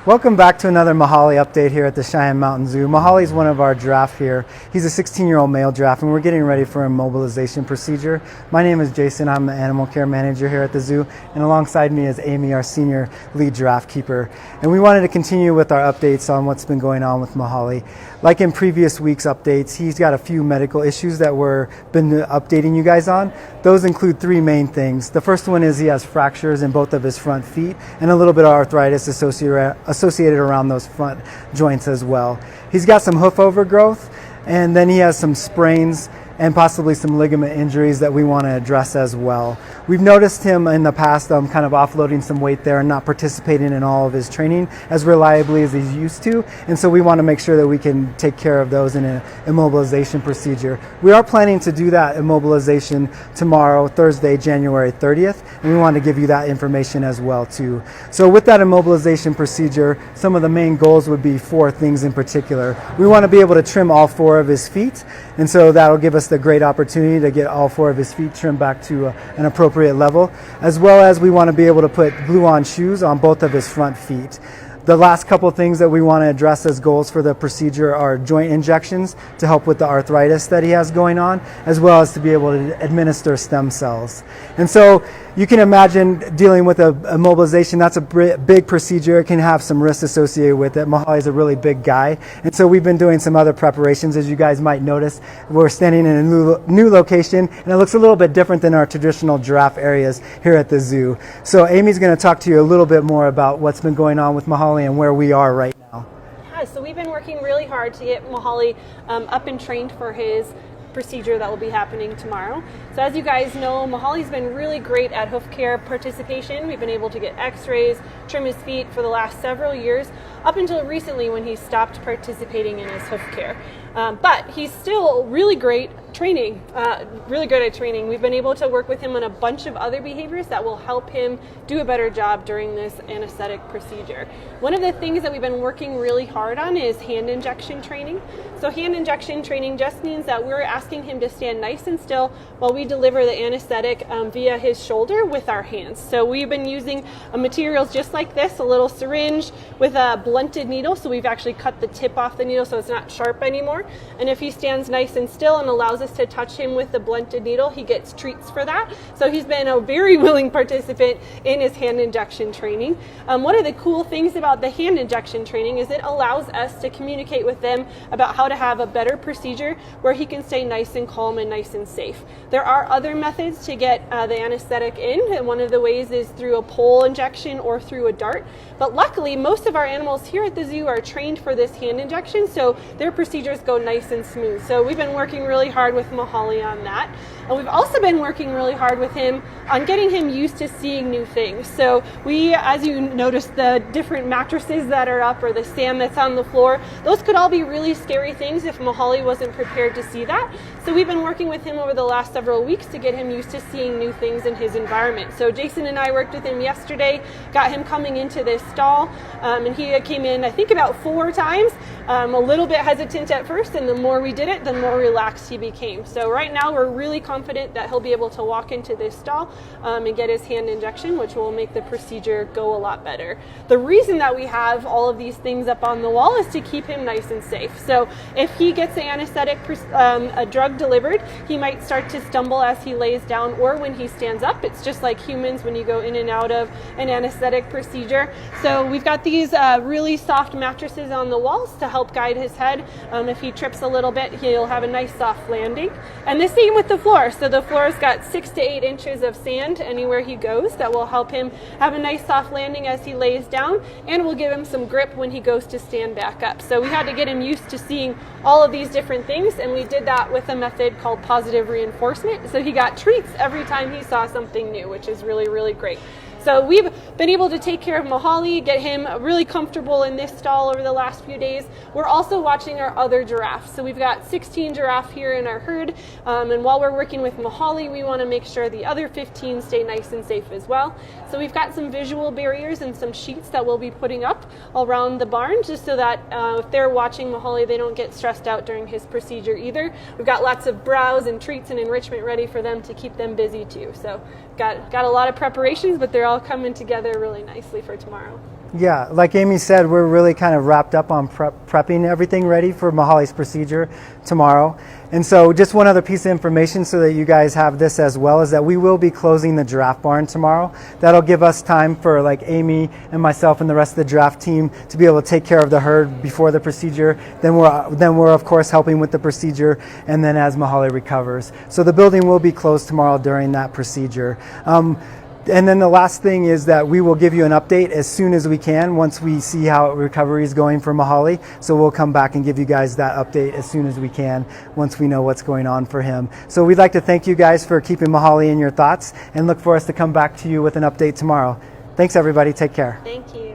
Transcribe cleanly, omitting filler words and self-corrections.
Welcome back to another Mahali update here at the Cheyenne Mountain Zoo. Mahali is one of our giraffe here. He's a 16-year-old male giraffe, and we're getting ready for a immobilization procedure. My name is Jason. I'm the animal care manager here at the zoo, and alongside me is Amy, our senior lead giraffe keeper. And we wanted to continue with our updates on what's been going on with Mahali. Like in previous week's updates, he's got a few medical issues that we've been updating you guys on. Those include three main things. The first one is he has fractures in both of his front feet and a little bit of arthritis associated around those front joints as well. He's got some hoof overgrowth, and then he has some sprains and possibly some ligament injuries that we want to address as well. We've noticed him in the past kind of offloading some weight there and not participating in all of his training as reliably as he's used to, and so we want to make sure that we can take care of those in an immobilization procedure. We are planning to do that immobilization tomorrow, Thursday, January 30th, and we want to give you that information as well too. So with that immobilization procedure, some of the main goals would be four things in particular. We want to be able to trim all four of his feet, and so that'll give us the great opportunity to get all four of his feet trimmed back to an appropriate level, as well as we want to be able to put glue-on shoes on both of his front feet. The last couple things that we want to address as goals for the procedure are joint injections to help with the arthritis that he has going on, as well as to be able to administer stem cells. And so you can imagine dealing with a immobilization. That's a big procedure. It can have some risks associated with it. Mahali is a really big guy, and so we've been doing some other preparations. As you guys might notice, we're standing in a new location, and it looks a little bit different than our traditional giraffe areas here at the zoo. So Amy's going to talk to you a little bit more about what's been going on with Mahali and where we are right now. Yeah, so we've been working really hard to get Mahali up and trained for his procedure that will be happening tomorrow. So as you guys know, Mahali's been really great at hoof care participation. We've been able to get x-rays, trim his feet for the last several years, up until recently when he stopped participating in his hoof care. But he's still really great training, really good at training. We've been able to work with him on a bunch of other behaviors that will help him do a better job during this anesthetic procedure. One of the things that we've been working really hard on is hand injection training. So hand injection training just means that we're asking him to stand nice and still while we deliver the anesthetic via his shoulder with our hands. So we've been using materials just like this, a little syringe with a blunted needle. So we've actually cut the tip off the needle so it's not sharp anymore. And if he stands nice and still and allows us to touch him with the blunted needle, he gets treats for that. So he's been a very willing participant in his hand injection training. One of the cool things about the hand injection training is it allows us to communicate with them about how to have a better procedure where he can stay nice and calm and nice and safe. There are other methods to get the anesthetic in, and one of the ways is through a pole injection or through a dart. But luckily, most of our animals here at the zoo are trained for this hand injection, so their procedures go nice and smooth. So we've been working really hard with Mahali on that. And we've also been working really hard with him on getting him used to seeing new things. So we, as you notice, the different mattresses that are up or the sand that's on the floor, those could all be really scary things if Mahali wasn't prepared to see that. So we've been working with him over the last several weeks to get him used to seeing new things in his environment. So Jason and I worked with him yesterday, got him coming into this stall, and he came in, I think, about 4 times, a little bit hesitant at first, and the more we did it, the more relaxed he became. So right now we're really confident that he'll be able to walk into this stall and get his hand injection, which will make the procedure go a lot better. The reason that we have all of these things up on the wall is to keep him nice and safe. So if he gets an anesthetic, a drug delivered, he might start to stumble as he lays down or when he stands up. It's just like humans when you go in and out of an anesthetic procedure. So we've got these really soft mattresses on the walls to help guide his head. If he trips a little bit, he'll have a nice soft landing. And the same with the floor. So the floor's got 6 to 8 inches of sand anywhere he goes that will help him have a nice soft landing as he lays down, and will give him some grip when he goes to stand back up. So we had to get him used to seeing all of these different things, and we did that with a method called positive reinforcement. So he got treats every time he saw something new, which is really, really great. So we've been able to take care of Mahali, get him really comfortable in this stall over the last few days. We're also watching our other giraffes. So we've got 16 giraffe here in our herd, and while we're working with Mahali, we want to make sure the other 15 stay nice and safe as well. So we've got some visual barriers and some sheets that we'll be putting up around the barn, just so that if they're watching Mahali, they don't get stressed out during his procedure either. We've got lots of browse and treats and enrichment ready for them to keep them busy too. So got a lot of preparations, but they're all coming together really nicely for tomorrow. Yeah, like Amy said, we're really kind of wrapped up on prepping everything ready for Mahali's procedure tomorrow. And so just one other piece of information so that you guys have this as well is that we will be closing the giraffe barn tomorrow. That'll give us time for like Amy and myself and the rest of the giraffe team to be able to take care of the herd before the procedure. Then we're of course helping with the procedure and then as Mahali recovers. So the building will be closed tomorrow during that procedure. And then the last thing is that we will give you an update as soon as we can once we see how recovery is going for Mahali. So we'll come back and give you guys that update as soon as we can once we know what's going on for him. So we'd like to thank you guys for keeping Mahali in your thoughts and look for us to come back to you with an update tomorrow. Thanks everybody. Take care. Thank you.